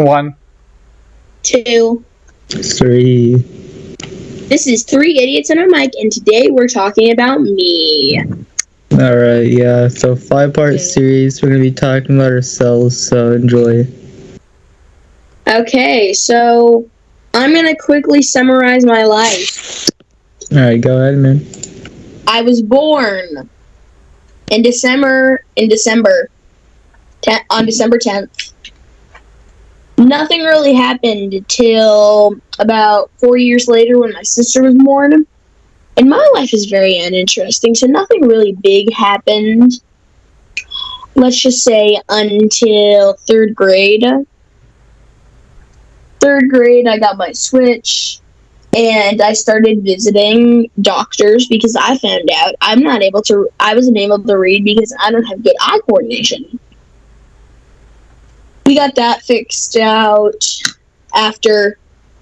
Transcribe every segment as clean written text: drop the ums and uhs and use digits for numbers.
1, 2, 3. This is 3 Idiots and a Mic, and today we're talking about me. Alright, yeah, so 5-part series, we're gonna be talking about ourselves, so enjoy. Okay, so I'm gonna quickly summarize my life. Alright, go ahead, man. I was born on December 10th. Nothing really happened until about 4 years later when my sister was born. And my life is very uninteresting, so nothing really big happened. Let's just say until 3rd grade. 3rd grade, I got my Switch, and I started visiting doctors because I found out I wasn't able to read because I don't have good eye coordination. We got that fixed out after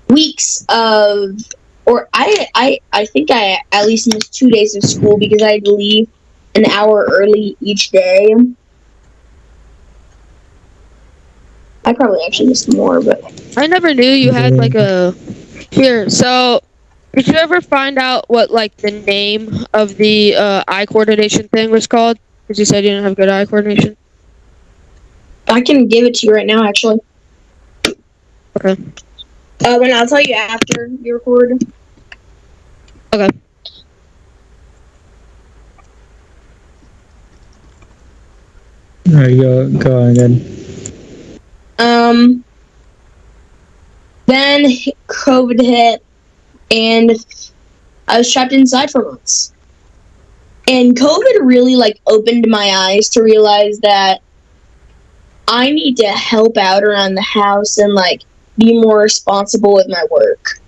weeks of, or I think I at least missed 2 days of school because I had to leave an hour early each day. I probably actually missed more, but I never knew you had like a here. So, did you ever find out what like the name of the eye coordination thing was called? Because you said you didn't have good eye coordination. I can give it to you right now, actually. Okay. When I'll tell you after you record. Okay. Alright, go on again. Then COVID hit, and I was trapped inside for months. And COVID really, opened my eyes to realize that I need to help out around the house and, be more responsible with my work.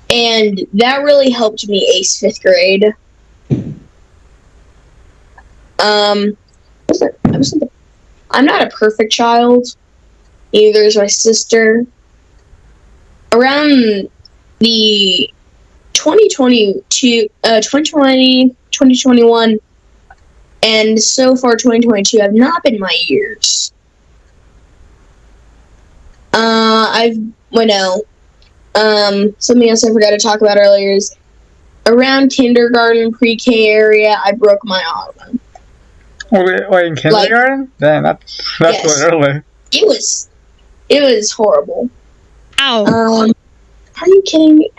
And that really helped me ace 5th grade. I'm not a perfect child. Neither is my sister. Around the 2020, 2021, and so far 2022 have not been my years. Something else I forgot to talk about earlier is around kindergarten, pre-K area, I broke my arm. Wait, in kindergarten? Damn, that's yes. early. It was horrible. Ow. Are you kidding me?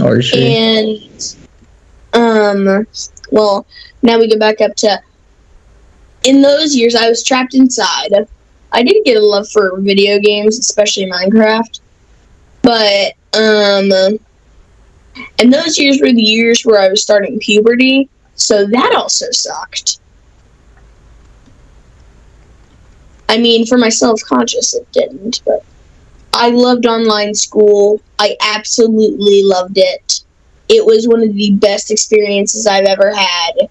Or she. And, well, now we go back up to, in those years, I was trapped inside. I did get a love for video games, especially Minecraft, but, and those years were the years where I was starting puberty, so that also sucked. I mean, for my self-conscious, it didn't, but I loved online school. I absolutely loved it. It was one of the best experiences I've ever had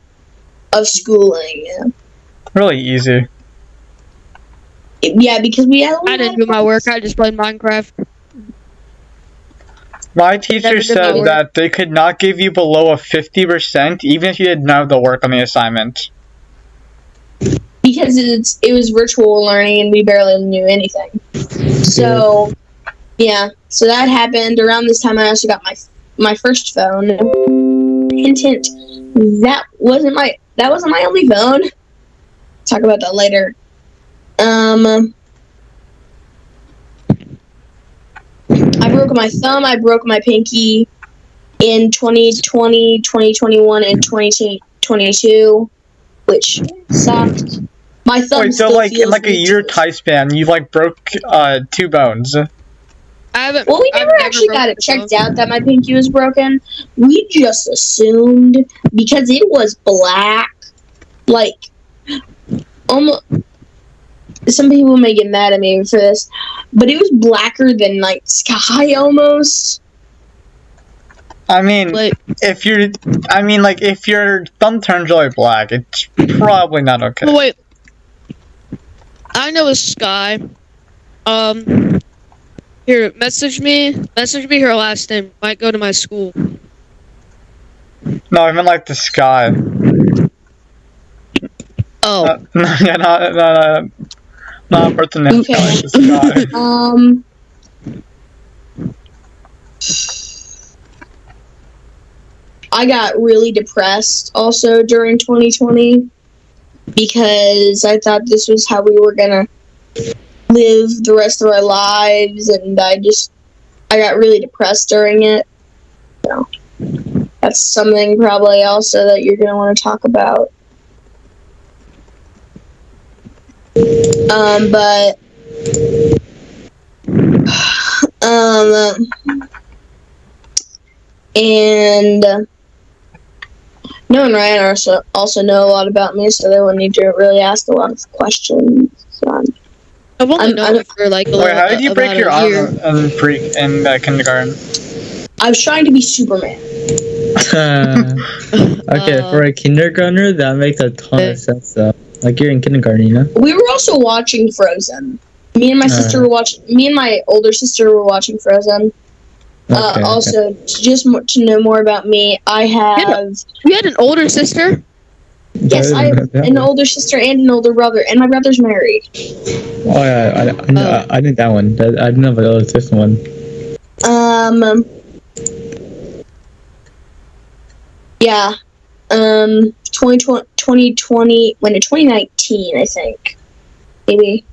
of schooling. Really easy. Yeah, because I didn't do my work. I just played Minecraft. My teacher said that they could not give you below a 50% even if you didn't have the work on the assignment. Because it was virtual learning and we barely knew anything. So, yeah. So that happened. Around this time, I also got my first phone. Hint, hint. That wasn't my only phone. Talk about that later. I broke my thumb, I broke my pinky in 2020, 2021, and 2022, which sucked. My thumb Wait, so in a year time span, you broke 2 bones. We never actually got it checked out that my pinky was broken. We just assumed because it was black, almost. Some people may get mad at me for this, but it was blacker than sky almost. I mean, if your thumb turns really black, it's probably not okay. Wait, I know it's Sky. Here, message me her last name. Might go to my school. No, I meant the sky. Oh. Yeah, not birth and Okay. I got really depressed also during 2020 because I thought this was how we were gonna live the rest of our lives, and I got really depressed during it. So that's something probably also that you're gonna want to talk about. But and no and Ryan also know a lot about me, so they wouldn't need to really ask a lot of questions. So I've only known it for like Wait, how did you break your arm year. in kindergarten? I was trying to be Superman. Okay, for a kindergartner, that makes a ton of sense, though. Like, you're in kindergarten, you know? We were also watching Frozen. Me and my sister were watching. Me and my older sister were watching Frozen. Also, just to know more about me, I have. You had an older sister? Yes, I have an older sister and an older brother, and my brother's married. Oh yeah, I did that one. I didn't know about the older sister one. Yeah. 2020, when in 2019, I think. Maybe.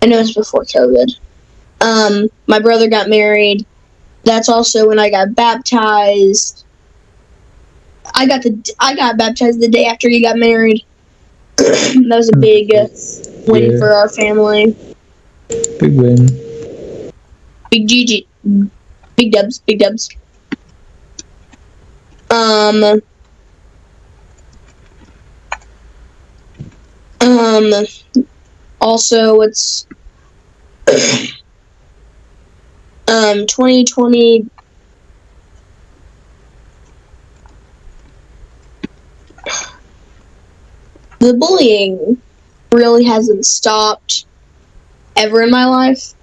I know it's before COVID. My brother got married. That's also when I got baptized. I got baptized the day after he got married. That was a big win for our family. Big win. Big GG. Big dubs. Big dubs. Also, it's 2020. The bullying really hasn't stopped ever in my life.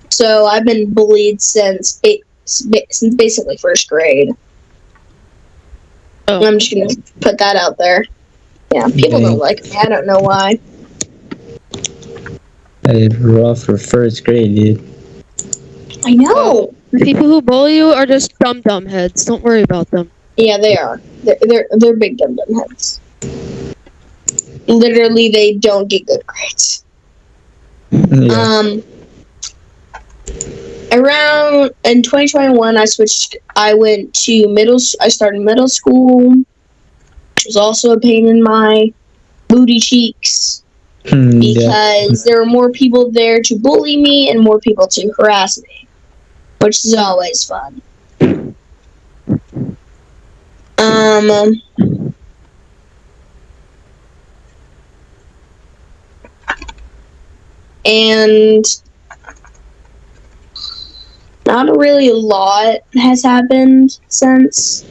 So I've been bullied since basically first grade. Oh. I'm just gonna put that out there. Yeah, people don't like me. I don't know why. It's rough for first grade, dude. I know. The people who bully you are just dumb heads. Don't worry about them. Yeah, they are. They're big dumb heads. Literally, they don't get good grades. Yeah. Around in 2021, I started middle school, which was also a pain in my booty cheeks because there were more people there to bully me and more people to harass me, which is always fun. And not really a lot has happened since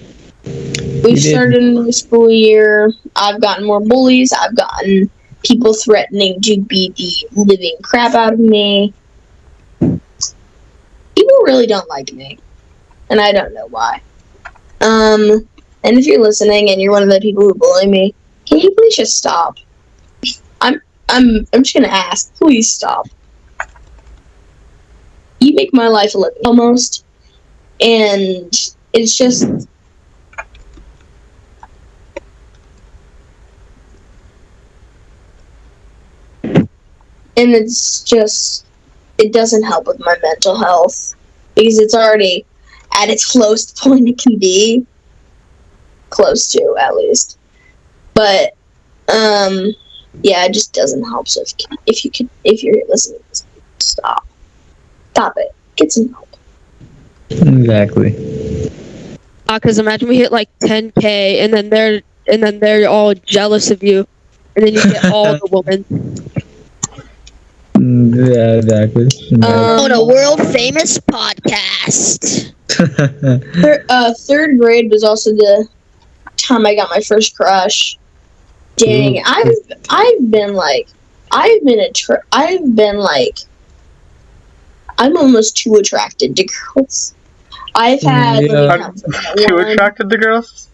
we've started a new school year. I've gotten more bullies. I've gotten people threatening to beat the living crap out of me. People really don't like me, and I don't know why. And if you're listening and you're one of the people who bully me, can you please just stop? I'm just gonna ask, please stop. You make my life a living almost, and it's just it doesn't help with my mental health because it's already at its lowest point it can be, close to at least. But yeah, it just doesn't help. So if you're listening to this, stop it, get some help. Exactly. Because imagine we hit like 10K, and then they're all jealous of you, and then you get all the women. Yeah, exactly. On a world famous podcast. Third grade was also the time I got my first crush. Dang, I'm almost too attracted to girls. I've had Too attracted to girls?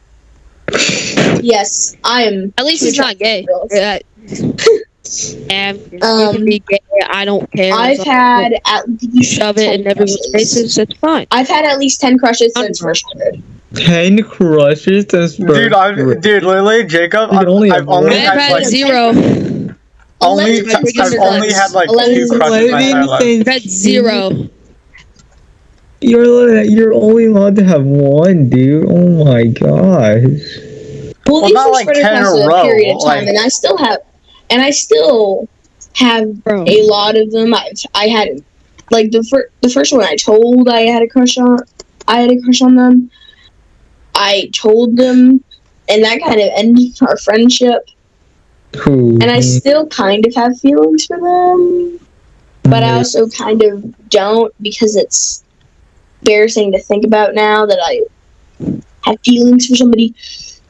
Yes, I am. At least he's not gay. Yeah. And you Um, can be gay. I don't care. I've As long as had at you least shove it 10 in everyone's crushes. faces. It's fine. I've had at least 10 crushes I'm since wrong. first grade. 10 crushes since Dude, literally, Jacob, You can only I've have only one. had I've had like 0. only 11 I've I've only had like 11 2 crushes my entire life. I've had 0. You're only allowed to have one, dude. Oh my gosh. Well, Well, these not are like spread 10 in across a a row, period of time, like- and I still have Bro. a lot of them. I had like the first one I told I had a crush on. I had a crush on them. I told them, and that kind of ended our friendship. Who? And I still kind of have feelings for them, but I also kind of don't because it's embarrassing to think about now that I have feelings for somebody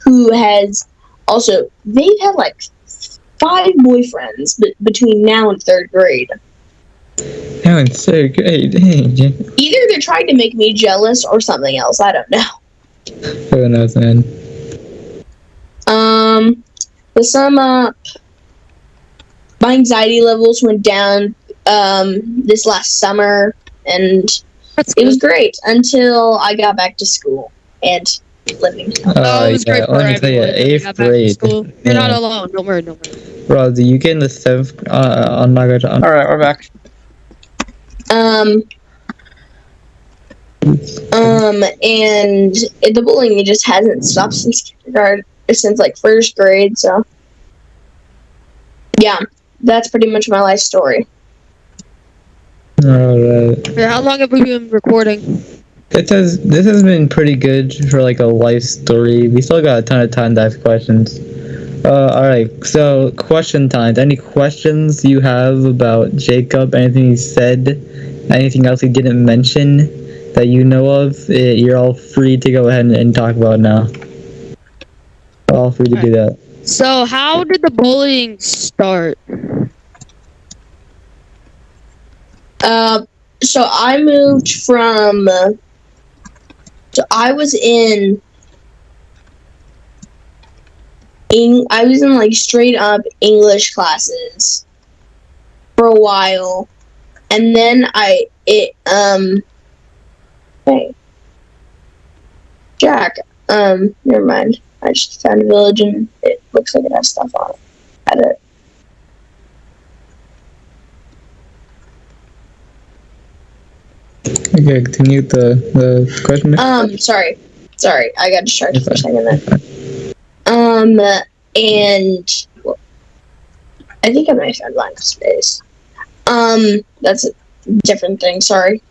who has also, they've had like 5 boyfriends between now and 3rd grade. Now in 3rd grade. Dang. Either they're trying to make me jealous or something else. I don't know. Who knows, man? To sum up, my anxiety levels went down this last summer, and it was great until I got back to school and living. It was great for let me tell you, everyone. When we 8th got back to grade. school. You're not alone. Don't worry. Bro, do you get in the 7th? I'm not gonna. Alright, we're back. And the bullying just hasn't stopped since kindergarten, since like 1st grade. So, yeah, that's pretty much my life story. Alright. How long have we been recording? This has been pretty good for like a life story. We still got a ton of time to ask questions. Alright, so question time. Any questions you have about Jacob? Anything he said? Anything else he didn't mention that you know of? You're all free to go ahead and talk about now. All free to do that. So, how did the bullying start? So I moved from. So I was in like straight up English classes for a while, and then hey, Jack, never mind. I just found a village and it looks like it has stuff on it. Edit. Okay, continue the question. Sorry, I got distracted for a second there. And well, I think I might have found line of space. That's a different thing. Sorry.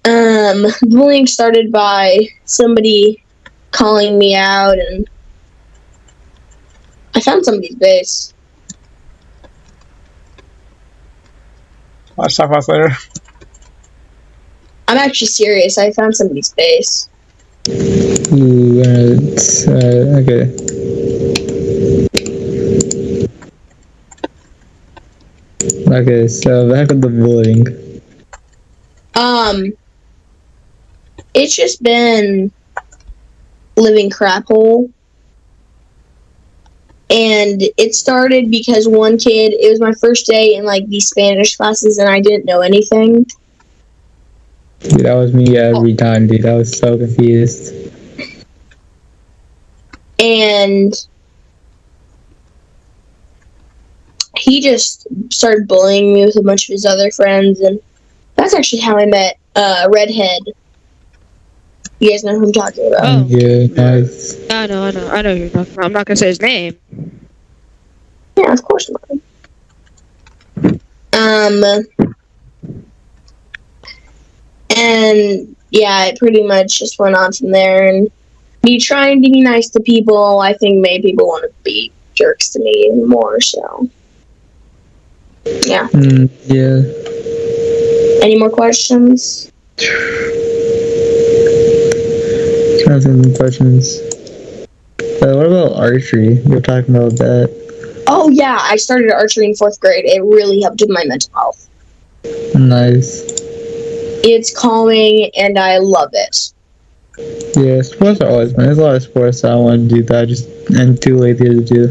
Bullying started by somebody calling me out, and I found somebody's base. Let's talk about this later. I'm actually serious. I found somebody's base. Ooh, okay. Okay, so back with the bullying. It's just been living crap hole. And it started because one kid, it was my first day in like these Spanish classes and I didn't know anything. Dude, that was me every time, dude. I was so confused. And he just started bullying me with a bunch of his other friends, and that's actually how I met Redhead. You guys know who I'm talking about. Oh. Yeah, nice. I know who you're talking about. I'm not gonna say his name. Yeah, of course not. And yeah, it pretty much just went on from there. And me trying to be nice to people, I think made people want to be jerks to me more. So yeah. Yeah. Any more questions? Trying to think of questions. What about archery? You were talking about that. Oh yeah, I started archery in 4th grade. It really helped with my mental health. Nice. It's calming and I love it. Yeah, sports are always fun. There's a lot of sports that I want to do that I just am too lazy to do.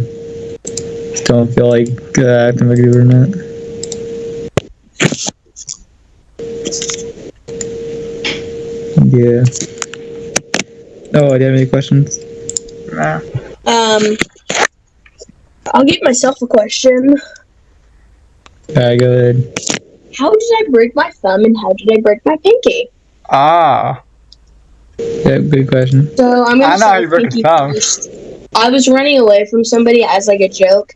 Just don't feel like acting like it or not. Yeah. Oh, do you have any questions? Nah. I'll give myself a question. Alright, go ahead. How did I break my thumb and how did I break my pinky? Ah. Yeah, good question. So I'm I gonna know how start you broke pinky your thumb. first. I was running away from somebody as like a joke,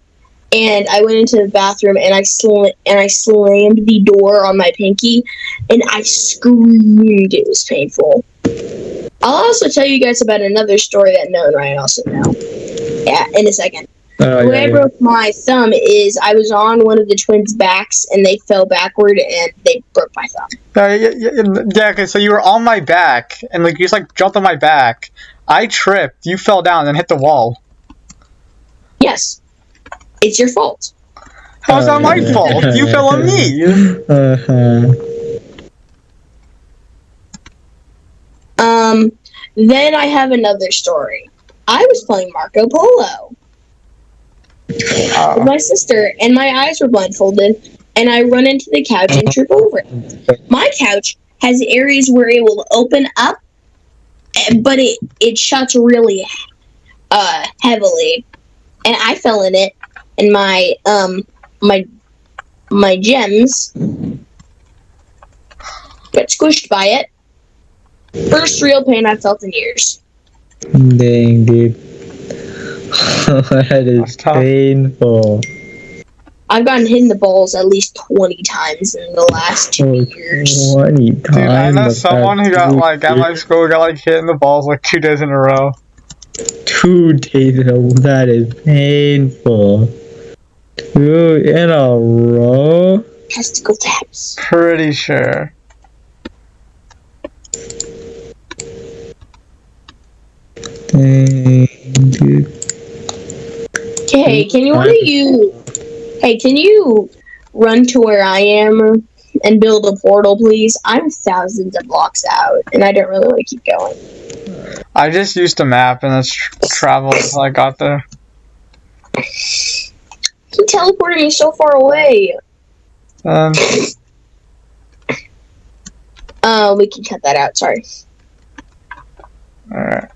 and I went into the bathroom and I slammed the door on my pinky, and I screamed. It was painful. I'll also tell you guys about another story that Noah and Ryan also know. Yeah, in a second. Oh, The way I yeah. broke my thumb is I was on one of the twins' backs and they fell backward and they broke my thumb. Yeah, okay, so you were on my back, and like you just like jumped on my back. I tripped, you fell down and hit the wall. Yes, it's your fault. How's that my yeah. fault? You fell on me. Then I have another story. I was playing Marco Polo with my sister, and my eyes were blindfolded, and I run into the couch and trip over it. My couch has areas where it will open up, but it shuts really heavily, and I fell in it, and my gems got squished by it. First real pain I've felt in years. Dang, dude. That is That's tough. painful. I've gotten hit in the balls at least 20 times in the last 2 years. 20 times. Dude, I know the someone who past got 2 like at my years. school got like hit in the balls like 2 days in a row. 2 days in a row. That is painful. 2 in a row? Testicle taps. Pretty sure. Dang, dude. Hey, can you run to where I am and build a portal, please? I'm thousands of blocks out, and I don't really want to keep going. I just used a map and it's traveled until I got there. He teleported me so far away. We can cut that out, sorry. Alright.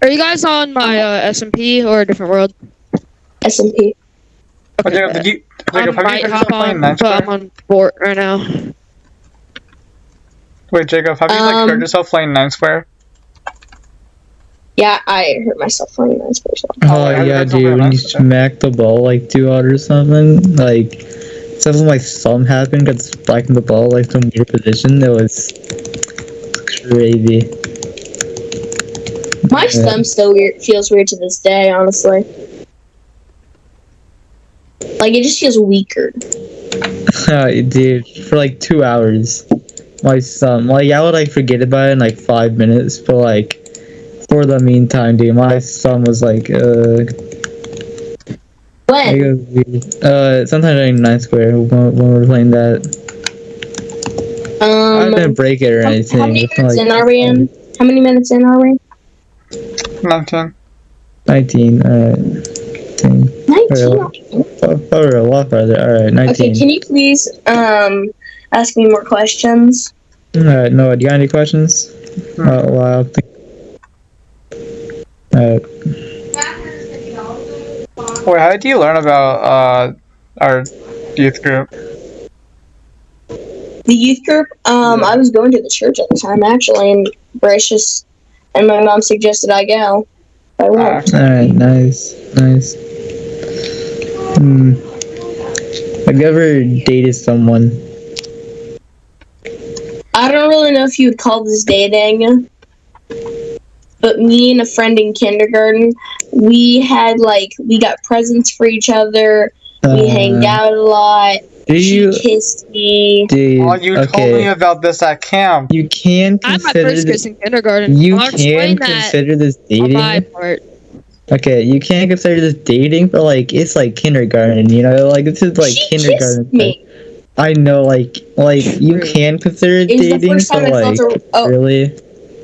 Are you guys on my SMP or a different world? SMP. But Jacob, did you I Jacob, have might you hop playing on, Nine but I'm Square? on board right now. Wait, Jacob, have you like hurt yourself playing Nine Square? Yeah, I hurt myself playing that special. Oh, yeah, yeah, that's dude. over, When you that's okay. smack the ball like 2 out or something, like something like something happened, got spiked in the ball like some weird position. It was crazy. My thumb still feels weird to this day, honestly. Like, it just feels weaker. Dude, for like 2 hours, my thumb, like I would like forget about it in like 5 minutes, but like for the meantime, dude, my thumb was like When? it was weird. Sometime during 9 Square when we were playing that. I didn't break it or anything. How many It's not minutes like- in are we in? How many minutes in are we? 19. 19. Alright. 10. 19. Or a lot farther. Alright, 19. Okay, can you please ask me more questions? Alright, Noah, do you got any questions? Wow. Alright. Wait, how did you learn about our youth group? The youth group, I was going to the church at the time, actually, and Gracious and my mom suggested I go. I went. Alright, nice. Nice. Have you ever dated someone? I don't really know if you would call this dating, but me and a friend in kindergarten, we got presents for each other. We hanged out a lot. She kissed me. Dude, Oh, you told me about this at camp. You can I had my consider first kiss this. in kindergarten. You I'll can explain that consider this on my dating. part. Okay, you can't consider this dating, but like it's like kindergarten, you know, like this is like She kindergarten. kissed me. I know, like you can consider it It was the dating, first time but I felt like really,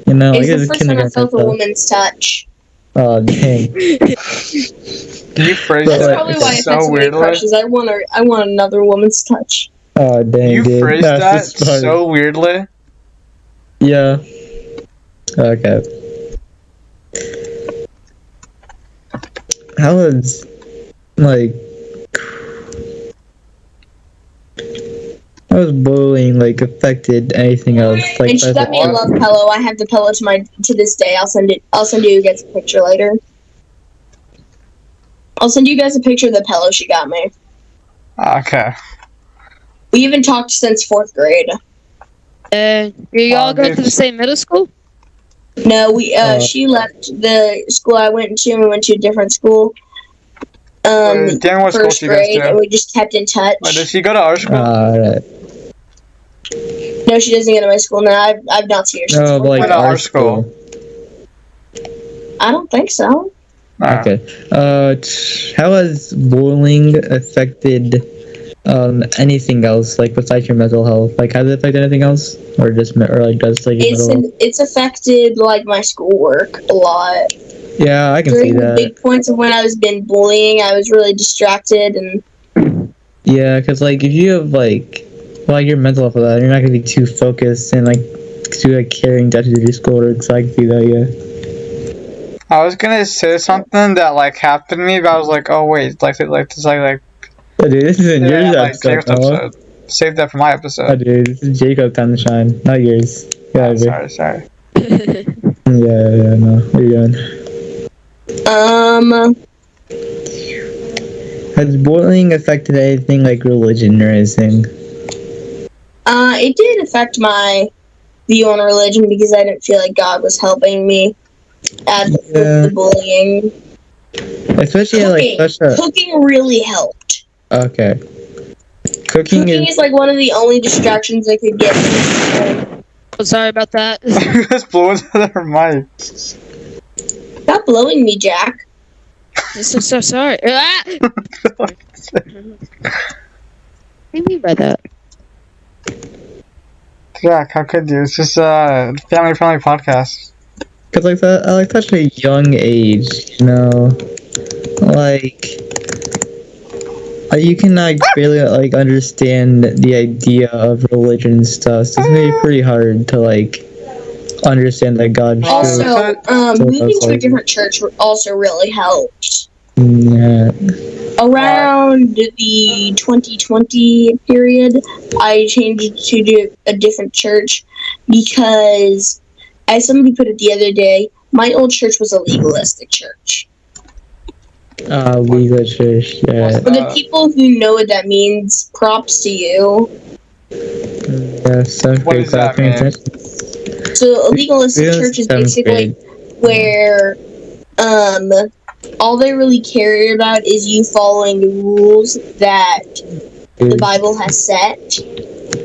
you know, It like was the it's first time I kindergarten felt a stuff. woman's touch. Oh dang! You phrased But, That's like, probably why I've so had so many weirdly. crushes. I want another woman's touch. Oh dang, You dude, phrased that's that just funny. so weirdly. Yeah. Okay. How was like? How was bullying like affected anything else? Like, And she got me a love pillow. I have the pillow to this day. I'll send you guys a picture later. I'll send you guys a picture of the pillow she got me. Okay. We haven't talked since 4th grade. Do y'all go to the same middle school? No, she left the school I went to and we went to a different school. Damn, what school 1st she goes grade, to? and we just kept in touch. Wait, does she go to our school? Alright. No, she doesn't go to my school now. I've not seen her since. No, but like Why not our our school? I don't think so. Okay. How has bullying affected anything else, like besides your mental health? Like, has it affected anything else, or just like does like your mental health? It's affected like my schoolwork a lot. Yeah, I can see During the that. big points of when I was been bullying, I was really distracted and Yeah, because like if you have like your mental health for that, you're not gonna be too focused and like too caring to do your schoolwork. So I can see that. Yeah. I was gonna say something that like happened to me, but I was like, oh wait, like this, like Oh, dude, this isn't yours like episode. Jacob's episode. Save that for my episode. Oh, dude, this is Jacob time to shine, not yours. Yeah, Sorry. Yeah, no. What are you doing? Has bullying affected anything like religion or anything? It did affect my view on religion because I didn't feel like God was helping me with the bullying. Especially Cooking really helped. Okay. Cooking is like one of the only distractions I could get. Oh, sorry about that. You guys blew into their mic. Stop blowing me, Jack. So sorry. Ah! What do you mean by that? Jack, how could you? It's just a family-friendly podcast. Because like that, at like such a young age, you know, like you can like barely like understand the idea of religion and stuff. So it's gonna be pretty hard to like understand that God. Also, moving to a different church also really helped. Yeah. Around the 2020 period, I changed to a different church because, as somebody put it the other day, my old church was a legalistic church. Legal church, yeah. For the people who know what that means, props to you. Yeah, seventh What grade does that mean? So a legalistic church is basically where all they really care about is you following the rules that the Bible has set,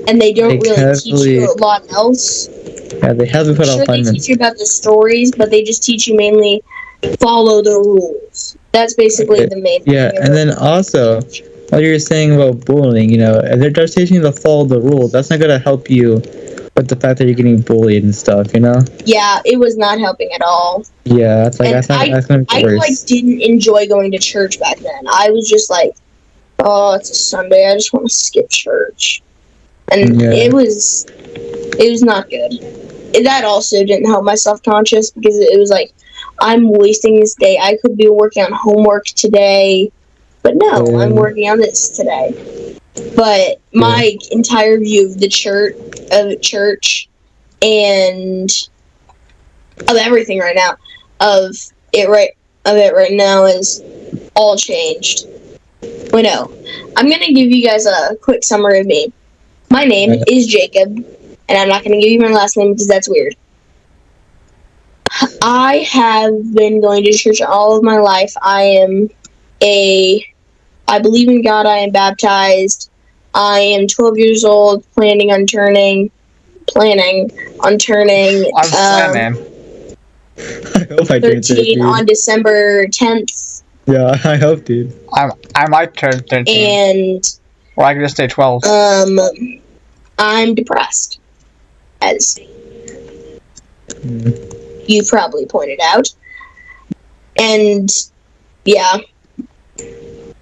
and they don't really teach you a lot else. Yeah, they haven't put Sure, they teach you about the stories, but they just teach you mainly follow the rules. That's basically the main thing. Yeah, and then also, what you're saying about bullying, you know, if they're just teaching you to follow the rules, that's not gonna help you with the fact that you're getting bullied and stuff, you know? Yeah, it was not helping at all. Yeah, that's like that's gonna be worse. I like didn't enjoy going to church back then. I was just like, oh, it's a Sunday. I just want to skip church, and it was not good. That also didn't help my self-conscious because it was like, I'm wasting this day. I could be working on homework today, but no, I'm working on this today. But my entire view of the church, and of everything right now, of it right now is all changed. Wait, no, I'm gonna give you guys a quick summary of me. My name is Jacob, and I'm not gonna give you my last name because that's weird. I have been going to church all of my life. I believe in God. I am baptized. I am 12 years old, planning on turning. I'm planning. I hope I turn 13 on December 10th. Yeah, I hope, dude. I might turn 13. And Or I could just say 12. I'm depressed, as you probably pointed out. And, yeah.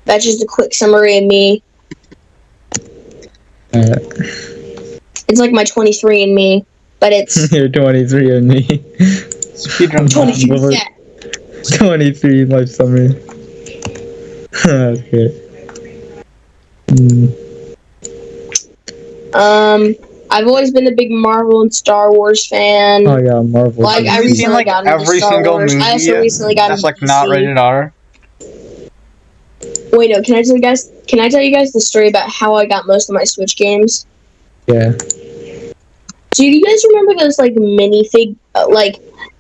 That's just a quick summary of me. It's like my 23andMe, but it's... You're 23 and me. Speedrun 23, yeah. 23 life summary. That's good. I've always been a big Marvel and Star Wars fan. Oh yeah, Marvel. Like, I Have you seen recently like got into every Star single Wars. movie I also recently got that's into like not DC. rated R? Wait, no, can I tell you guys the story about how I got most of my Switch games? Yeah. Do you guys remember those like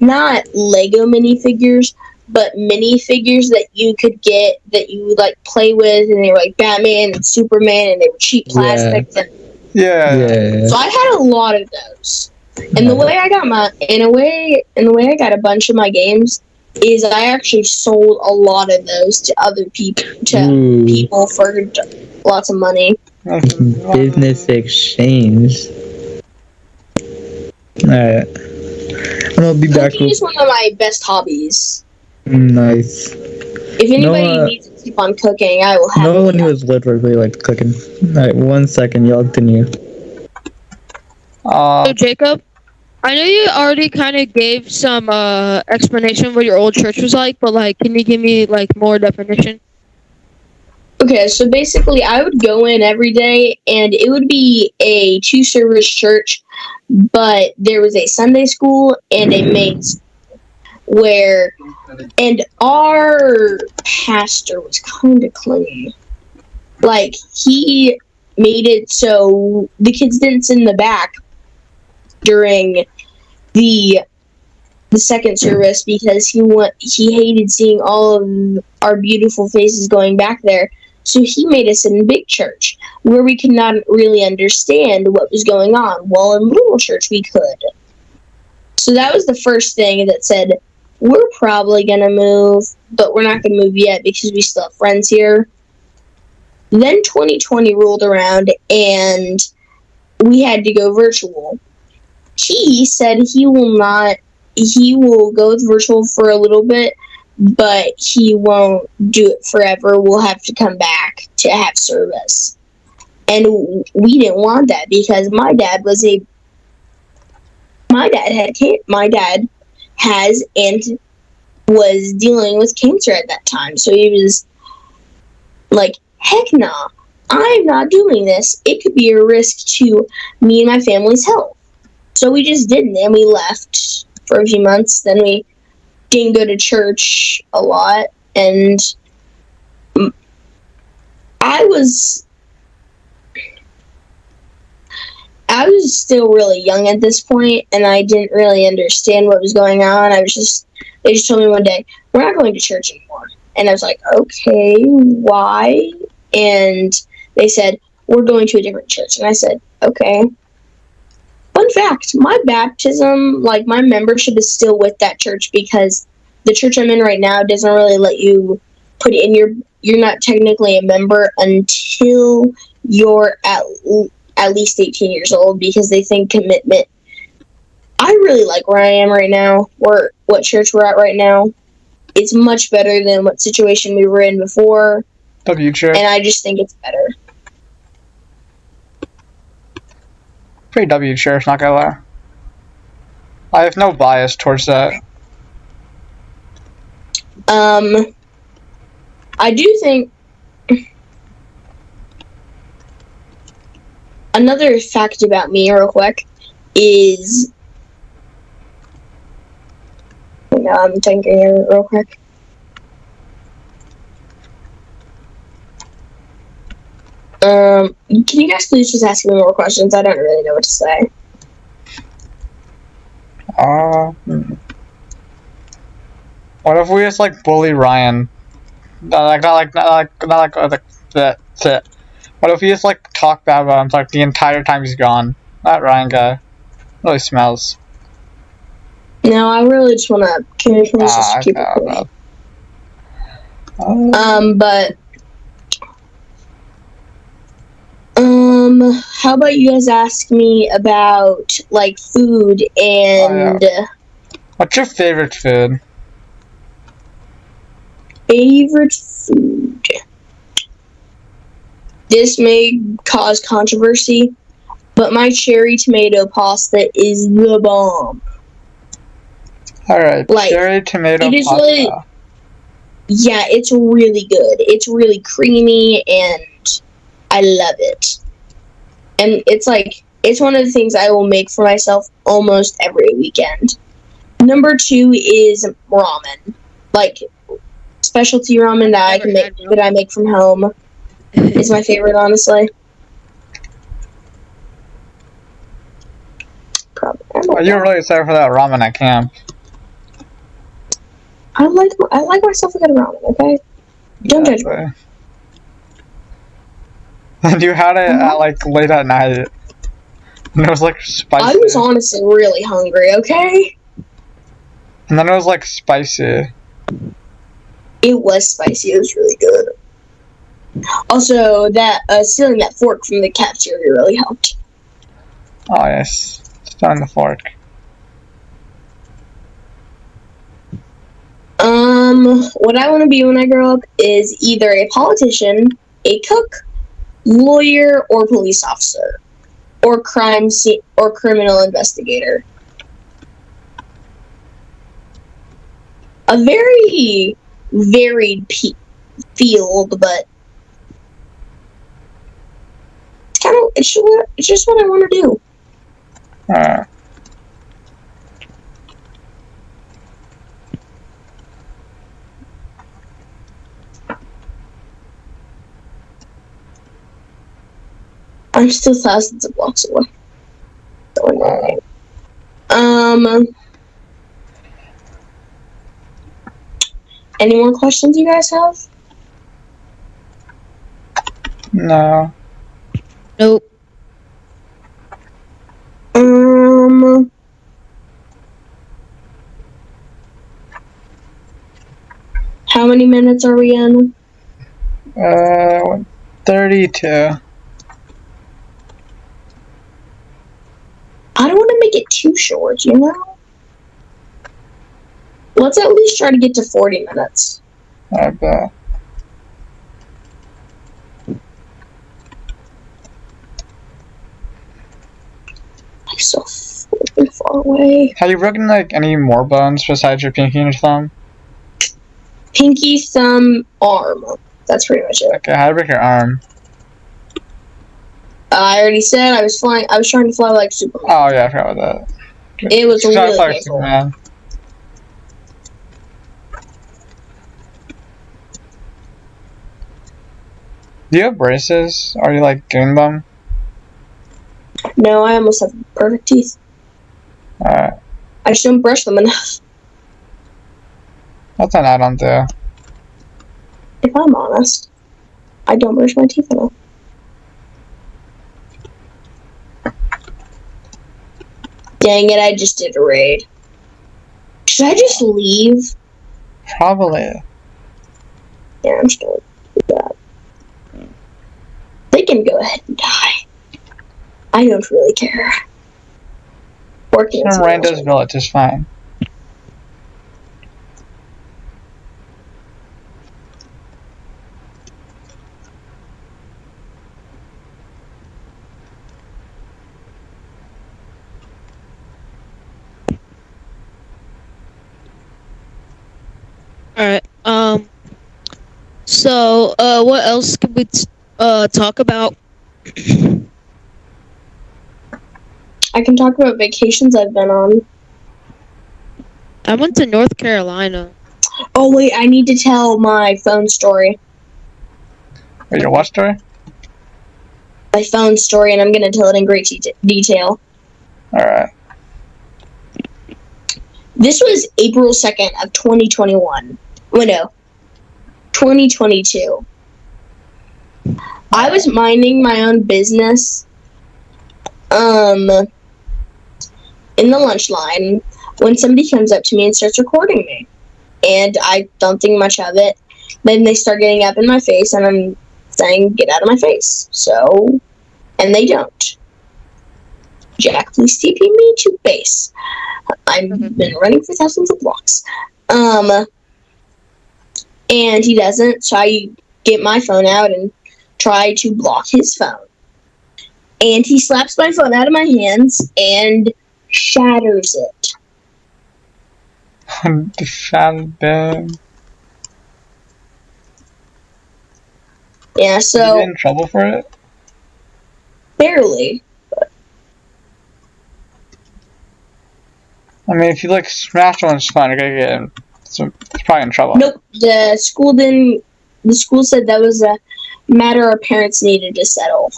not Lego minifigures, but minifigures that you could get that you would like play with, and they were like Batman and Superman, and they were cheap plastic. Yeah. So I had a lot of those, and the way I got I got a bunch of my games is I actually sold a lot of those to other people for lots of money. Business exchange. Alright. I'll be back. Cooking is one of my best hobbies. Nice. If anybody needs to keep on cooking, I will have no one who is literally like cooking. Alright, 1 second, y'all continue. So Jacob, I know you already kind of gave some explanation of what your old church was like, but like, can you give me like more definition? Okay, so basically I would go in every day, and it would be a 2-service church, but there was a Sunday school and a main school and our pastor was kind of clingy. Like, he made it so the kids didn't sit in the back during the second service because he hated seeing all of our beautiful faces going back there. So he made us in big church where we could not really understand what was going on. While in little church we could. So that was the first thing that said, we're probably going to move, but we're not going to move yet because we still have friends here. Then 2020 rolled around and we had to go virtual. He said he will go with virtual for a little bit, but he won't do it forever. We'll have to come back to have service. And we didn't want that because my dad has and was dealing with cancer at that time. So he was like, heck nah, I'm not doing this. It could be a risk to me and my family's health. So we just didn't, and we left for a few months. Then we didn't go to church a lot, and I was still really young at this point, and I didn't really understand what was going on. They just told me one day, we're not going to church anymore. And I was like, okay, why? And they said, we're going to a different church. And I said, okay. Fun fact, my baptism, like my membership is still with that church because the church I'm in right now doesn't really let you put in you're not technically a member until you're at least 18 years old because they think commitment. I really like where I am right now, or what church we're at right now. It's much better than what situation we were in before. W church. And I just think it's better. Pretty W church, not gonna lie. I have no bias towards that. I do think another fact about me, real quick, is I'm thinking here real quick. Can you guys please just ask me more questions? I don't really know what to say. What if we just like bully Ryan? Not like that. What if we just like talk bad about him like the entire time he's gone? That Ryan guy really smells. No, I really just want to just keep it cool. But How about you guys ask me about like food and What's your favorite food? favorite food? This may cause controversy, but my cherry tomato pasta is the bomb. Alright, Like, cherry tomato it is pasta. really- Yeah, it's really good. It's really creamy and I love it. And it's like, it's one of the things I will make for myself almost every weekend. Number 2 is ramen. Like, specialty ramen that I can make, that I make from home is my favorite, honestly. Probably. Oh, you're really excited for that ramen at camp. I like myself a good ramen, okay? Don't judge me. And you had it at like late at night. And it was like spicy. I was honestly really hungry, okay? And then it was like spicy. It was spicy. It was really good. Also, that stealing that fork from the cafeteria really helped. Oh yes, stealing the fork. What I want to be when I grow up is either a politician, a cook, lawyer, or police officer, or crime scene or criminal investigator. A very varied field, but it's just what I want to do. I'm still thousands of blocks away. Any more questions you guys have? No. Nope. How many minutes are we in? 32. I don't want to make it too short, you know? Let's at least try to get to 40 minutes. I bet. I'm so flipping far away. Have you broken like any more bones besides your pinky and your thumb? Pinky, thumb, arm. That's pretty much it. Okay, how to break your arm? I already said I was flying. I was trying to fly like Superman. Oh yeah, I forgot about that. It was Try to really fly like painful. Superman. Do you have braces? Are you like getting them? No, I almost have perfect teeth. Alright. I just don't brush them enough. That's an add-on too. If I'm honest, I don't brush my teeth enough. Dang it, I just did a raid. Should I just leave? Probably. Yeah, I'm just gonna do that. They can go ahead and die. I don't really care. Working as a Miranda's military. village is fine. Alright, so, what else can we, talk about? I can talk about vacations I've been on. I went to North Carolina. Oh wait, I need to tell my phone story. Wait, your what story? My phone story, and I'm gonna tell it in great detail. Alright. This was April 2nd of 2021. Well, no, 2022. I was minding my own business, in the lunch line when somebody comes up to me and starts recording me. And I don't think much of it. Then they start getting up in my face, and I'm saying, get out of my face. So, And they don't. Jack, please TP me to base. I've been running for thousands of blocks. And he doesn't, so I get my phone out and try to block his phone. And he slaps my phone out of my hands and shatters it. Shattered. Yeah, Did you so get in trouble for it? barely. I mean, if you like smash someone's phone, you're gonna get in. So it's probably in trouble. Nope, the school didn't. The school said that was a matter our parents needed to settle.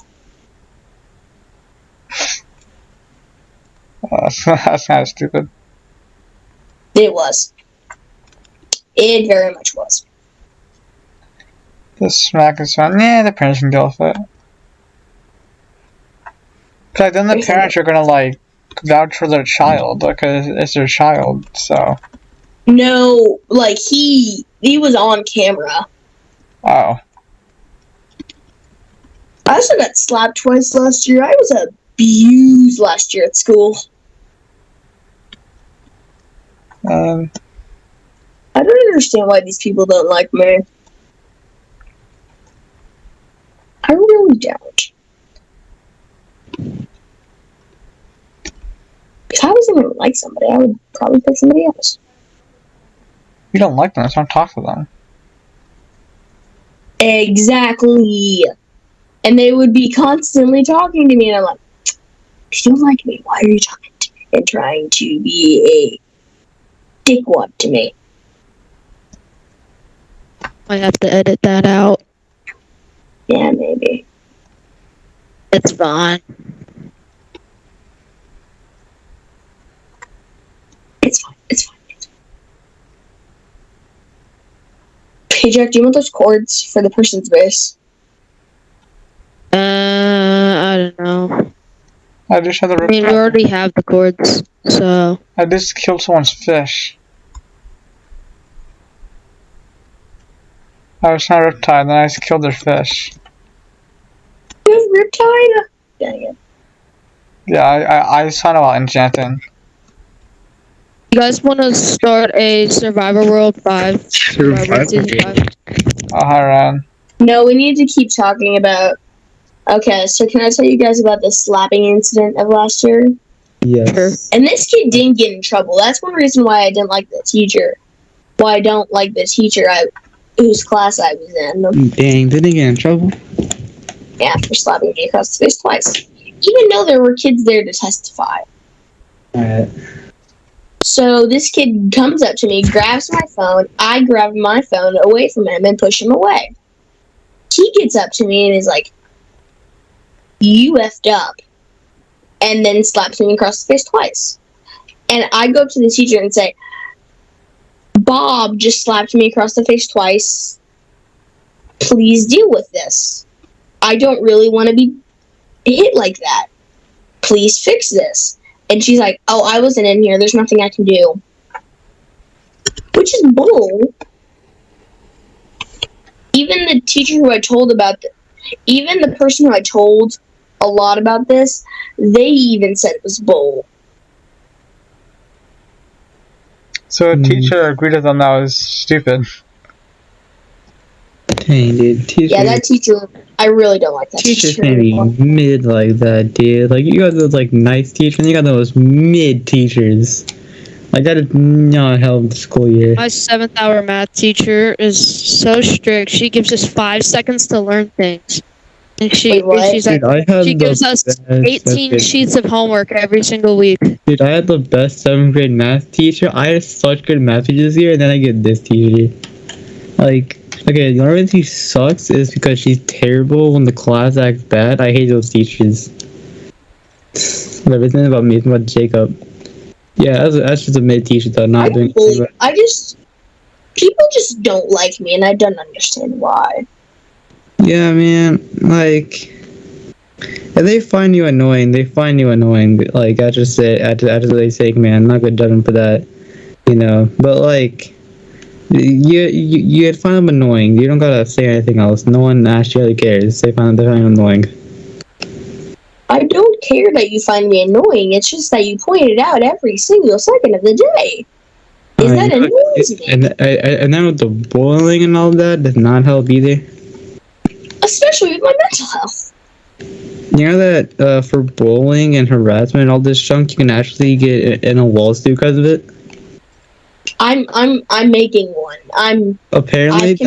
That's kind of stupid. It was. It very much was. The smack is fine. Yeah, the parents can deal with it. Cause then the parents are gonna like vouch for their child because it's their child. So. No, like he was on camera. Oh. I also got slapped twice last year. I was abused last year at school. I don't understand why these people don't like me. I really don't. If I was going to like somebody, I would probably pick somebody else. You don't like them, so don't talk to them. Exactly. And they would be constantly talking to me, and I'm like, if you don't like me, why are you talking to me and trying to be a dickwad to me? I have to edit that out. Yeah, maybe. It's fine. It's fine. It's fine. Hey, Jack, do you want those cords for the person's base? I don't know. I just had the. I mean, we already have the cords, so. I just killed someone's fish. I was trying to riptide, then I just killed their fish. You have riptide? Dang it. Yeah, I just found out enchanting. You guys want to start a Survivor World 5? Survivor Season 5? Oh, hi, Ryan. No, we need to keep talking about... Okay, so can I tell you guys about the slapping incident of last year? Yes. Sure. And this kid didn't get in trouble. That's one reason why I didn't like the teacher. Why I don't like the teacher whose class I was in. Dang, didn't he get in trouble? Yeah, for slapping me across the face twice. Even though there were kids there to testify. Alright. So this kid comes up to me, grabs my phone. I grab my phone away from him and push him away. He gets up to me and is like, "You effed up," and then slaps me across the face twice. And I go up to the teacher and say, "Bob just slapped me across the face twice. Please deal with this. I don't really want to be hit like that. Please fix this." And she's like, "Oh, I wasn't in here. There's nothing I can do." Which is bull. Even the teacher who I told about even the person who I told a lot about this, they even said it was bull. So a teacher agreed with them that was stupid. Dang, dude. Teacher, Yeah, that teacher, I really don't like that teachers teacher. can be mid like that, dude. Like, you got those, like, nice teachers, and you got those mid teachers. Like, that did not help the school year. My 7th hour math teacher is so strict. She gives us 5 seconds to learn things. And Wait, what? she's like, Dude, I had she gives the us best 18 sheets of homework every single week. Dude, I had the best 7th grade math teacher. I had such good math teachers here, and then I get this teacher. Like, okay, the only reason she sucks is because she's terrible when the class acts bad. I hate those teachers. But it's not about me, it's about Jacob. Yeah, that's just a mid teacher though, not doing anything. People just don't like me, and I don't understand why. Yeah, man, like, if they find you annoying, they find you annoying. Like, I just say, after they say, man, I'm not gonna judge them for that, you know. But like, you find them annoying. You don't gotta say anything else. No one actually cares. They find them annoying. I don't care that you find me annoying. It's just that you point it out every single second of the day. That annoys me. And then with the bullying and all that does not help either. Especially with my mental health. You know that for bullying and harassment and all this junk, you can actually get in a lawsuit because of it. I'm making one. Apparently,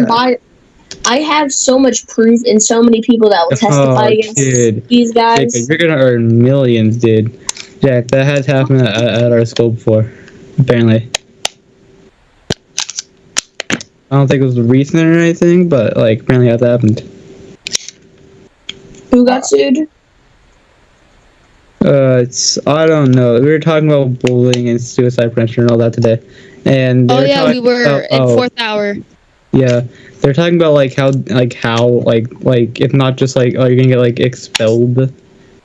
I have so much proof and so many people that will testify against these guys. Jacob, you're gonna earn millions, dude. Jack, that has happened at our school before. Apparently. I don't think it was recent or anything, but like apparently that happened. Who got sued? I don't know. We were talking about bullying and suicide prevention and all that today, and we were in fourth hour. Yeah, they're talking about how it's not just like, oh, you're gonna get like expelled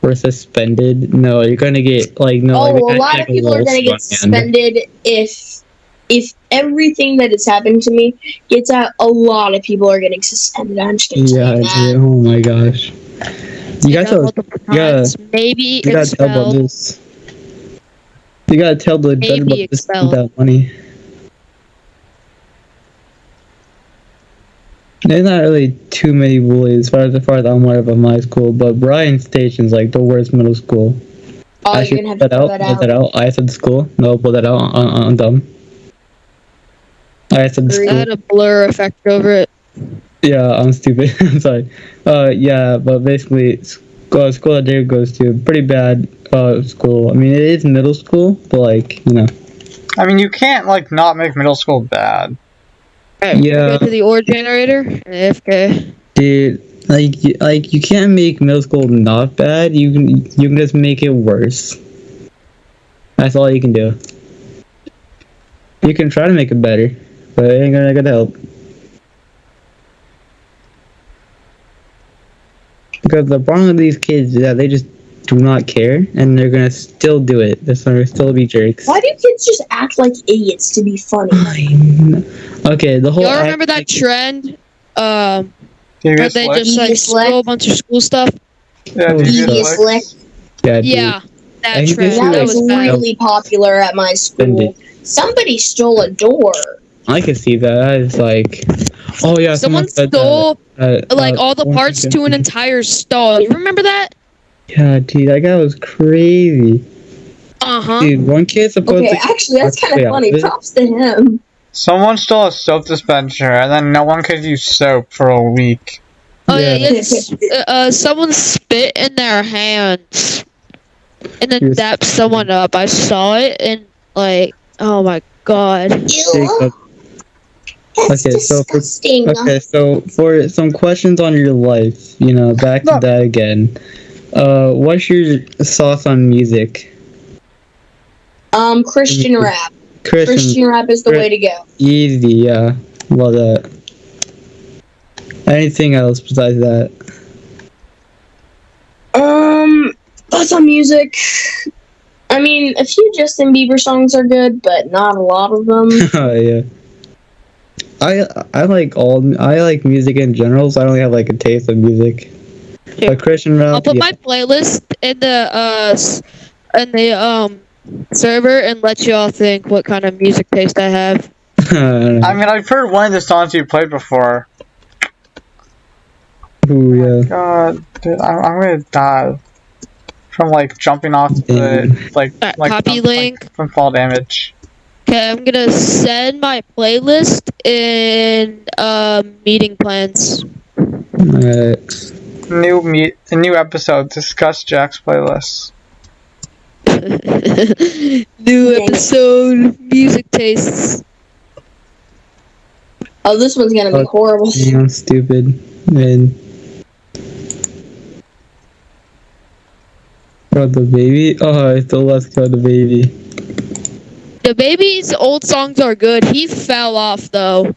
or suspended. No, you're gonna get a lot of people are gonna get suspended if everything that has happened to me gets out. A lot of people are getting suspended. I'm just gonna tell you that. Oh my gosh. You gotta maybe tell about this. You gotta tell the judge about this without money. There's not really too many bullies as far as I'm aware of my school, but Bryan Station's like the worst middle school. Oh, you're gonna have to pull that out. I said school. No, pull that out. I'm dumb. I said school. I had a blur effect over it. Yeah, I'm stupid. I'm sorry. Yeah, but basically, school that Dave goes to, pretty bad school. I mean, it is middle school, but I mean, you can't not make middle school bad. Yeah. Go to the ore generator. AFK. Dude, you can't make middle school not bad. You can just make it worse. That's all you can do. You can try to make it better, but it ain't gonna help. Because the problem with these kids is that they just do not care, and they're gonna still do it. They're gonna still be jerks. Why do kids just act like idiots to be funny? Okay, the whole. Y'all remember that trend? Where they just scroll a bunch of school stuff. Yeah, Yeah, that trend. That was really popular at my school. Somebody stole a door. I can see that. That is like, oh yeah, someone stole all the parts to an entire stall. You remember that? Yeah, dude, that guy was crazy. Dude, one kid's supposed to. Okay, actually, that's kind of funny. Props to him. Someone stole a soap dispenser, and then no one could use soap for a week. Oh yeah. Someone spit in their hands, and then dapped someone up. I saw it, and oh my god. Ew. That's disgusting. So for some questions on your life, back to that again. What's your thoughts on music? Christian rap. Christian rap is the way to go. Easy, yeah. Love that. Anything else besides that? Thoughts on music. I mean, a few Justin Bieber songs are good, but not a lot of them. Yeah. I like music in general, so I don't really have a taste of music. Sure. But Christian rap. I'll put my playlist in the server and let you all think what kind of music taste I have. I mean, I've heard one of the songs you played before. Ooh, yeah. God, dude, I'm gonna die from jumping off the copy link from fall damage. Okay, I'm gonna send my playlist in meeting plans. Alright. New episode. Discuss Jack's playlist. New episode. Music tastes. Oh, this one's gonna be horrible. Yeah, stupid, man. Oh, the baby. Oh, I still let's go the baby. The baby's old songs are good. He fell off though.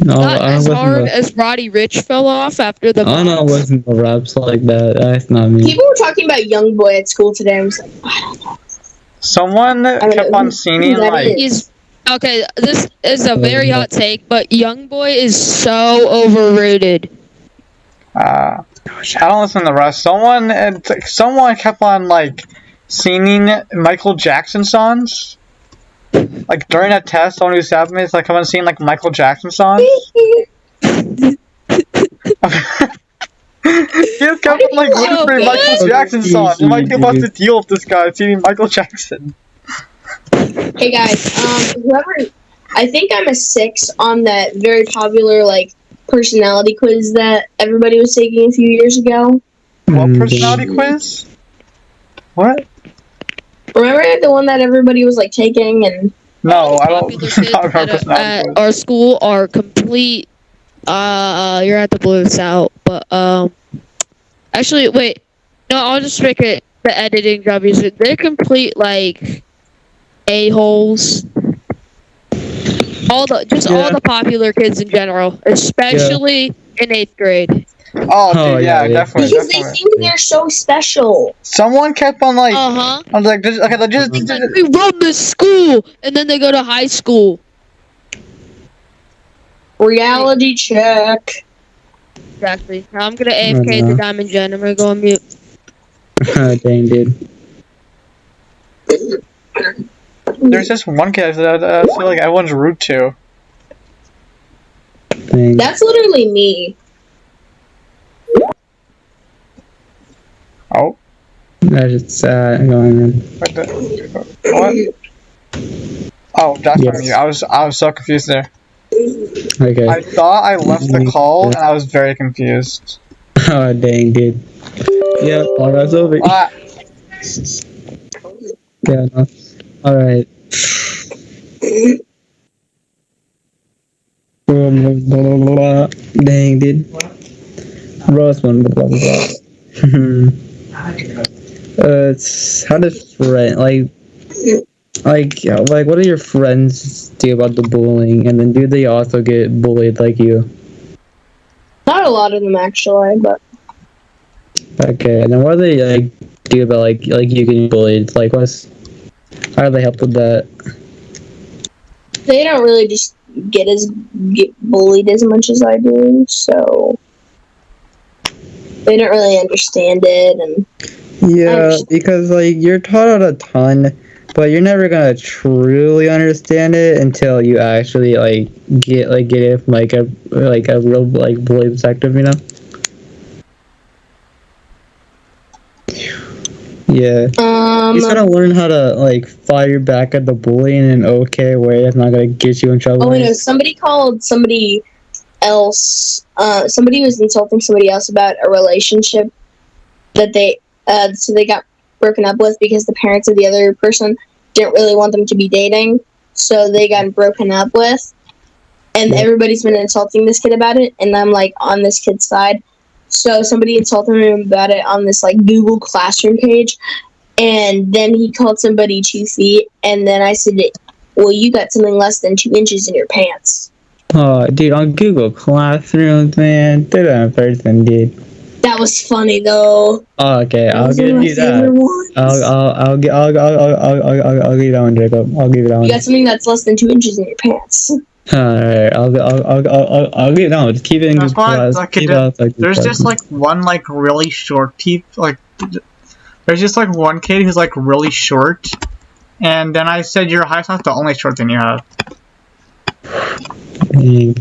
No, not as hard as Roddy Ricch fell off after the. I know it wasn't the raps like that. That's not me. People were talking about Young Boy at school today. I was like, I don't know. Someone kept on singing okay, this is a very hot take, but Young Boy is so overrated. I don't listen to the rest. Someone kept on like singing Michael Jackson songs. Like during a test, someone who sat with me is like, come on, singing like Michael Jackson songs. He just kept on like whispering Michael Jackson songs. You might be about to deal with this guy singing Michael Jackson. Hey guys, whoever, I think I'm a 6 on that very popular like personality quiz that everybody was taking a few years ago. What personality quiz? What? Remember the one that everybody was like taking and No, I don't. Popular kids Not remember at personality quiz. our school are complete. You're at the blue south, but actually, wait. No, I'll just make it the editing job. They're complete like a-holes. All the popular kids in general, especially in 8th grade. Oh, dude, yeah, definitely. because they think they're so special. Someone kept on like. Uh-huh. I was like, okay, Like, we run this school, and then they go to high school. Reality check. Exactly. Now I'm gonna AFK the Diamond Gen. I'm gonna go on mute. Dang, dude. There's this one kid that I feel like everyone's rude to. Dang. That's literally me. Oh. That's just sad. Going on. What? Oh, that's Yes. from you. I was so confused there. Okay. I thought I left the call and I was very confused. Oh, dang, dude. Yeah, all that's over. Ah, Yeah, no. Alright. Dang, dude. Roast one, blah, blah, blah. How does what do your friends do about the bullying? And then do they also get bullied like you? Not a lot of them actually, but Okay, and then what do they do about like you getting bullied? Like how do they help with that? they don't really just get bullied as much as I do, so they don't really understand it. And Yeah, because like you're taught a ton, but you're never gonna truly understand it until you actually get it from a real bully perspective, you know? Yeah. You just gotta learn how to fire back at the bully in an okay way that's not gonna get you in trouble. oh, I know somebody called somebody else. Somebody was insulting somebody else about a relationship that so they got broken up with because the parents of the other person didn't really want them to be dating, so they got broken up with. And everybody's been insulting this kid about it, and I'm like on this kid's side. So somebody insulted him about it on this Google Classroom page, and then he called somebody 2 feet, and then I said, well, you got something less than 2 inches in your pants. Oh, dude, on Google Classroom, man, do that in person, dude. That was funny though. Oh, okay, I'll give you that. I'll give you that one, Jacob. I'll give you that one. You got something that's less than 2 inches in your pants. Alright, I'll give it down. Just keep it in good class. There's just one really short there's just one kid who's really short, and then I said your height's not the only short thing you have. Yeah.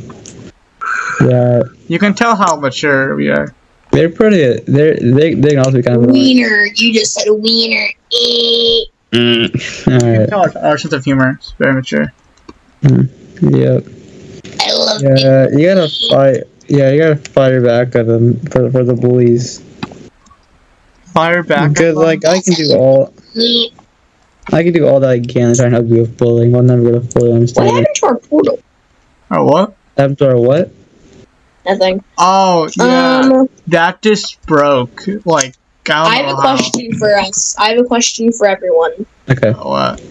You can tell how mature we are. They're pretty. They can also be kind of wiener. You just said wiener. You can tell our sense of humor is very mature. Yep. I love it. You gotta fight. Yeah, you gotta fire back at them for the bullies. Fire back. Because I can do all that I can to try and help you with bullying. I'll never get a fully understand. What happened to our portal? Oh, what? Happened to our what? Nothing. Oh yeah, that just broke. I have a question for us. I have a question for everyone. Okay. What?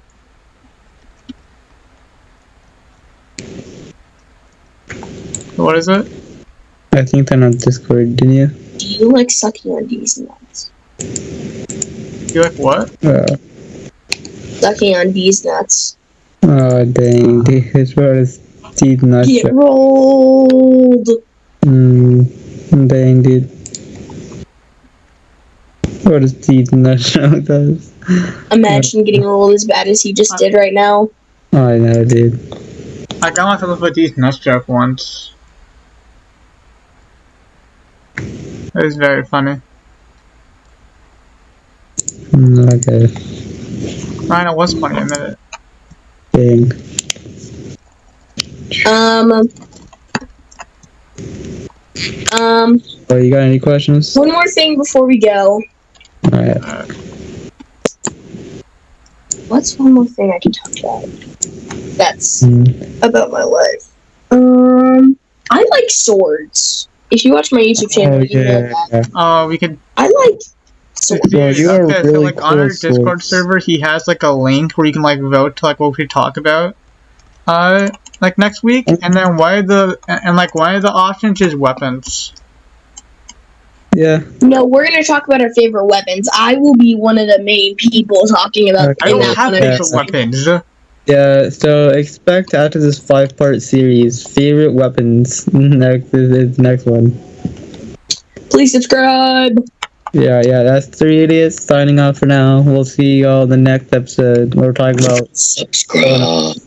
What is it? I think they're on Discord, didn't you? Do you like sucking on D's nuts? You like what? Sucking on D's nuts. Oh dang, his word is teeth nuts. Get rolled. Dang, dude. what his teeth in that joke does. Imagine getting rolled as bad as he just did right now. Oh, I know, dude. I got myself with these nuts joke once. It was very funny. Okay. Ryan, it was funny, admit it. Dang. Oh, you got any questions? One more thing before we go. Alright. What's one more thing I can talk about? That's Mm. about my life. I like swords. If you watch my YouTube channel, Oh, you know that. We could. I like swords. Bro, you are Okay, so really like on cool our with Discord swords. server, he has like a link where you can like vote to like what we should talk about. Like next week, and then one of the options is weapons. Yeah. No, we're gonna talk about our favorite weapons. I will be one of the main people talking about. Okay. I don't have one of favorite my weapons. Yeah, so expect after this 5-part series, favorite weapons. Next is the next one. Please subscribe. Yeah, that's 3 idiots signing off for now. We'll see y'all in the next episode. We're talking about Subscribe.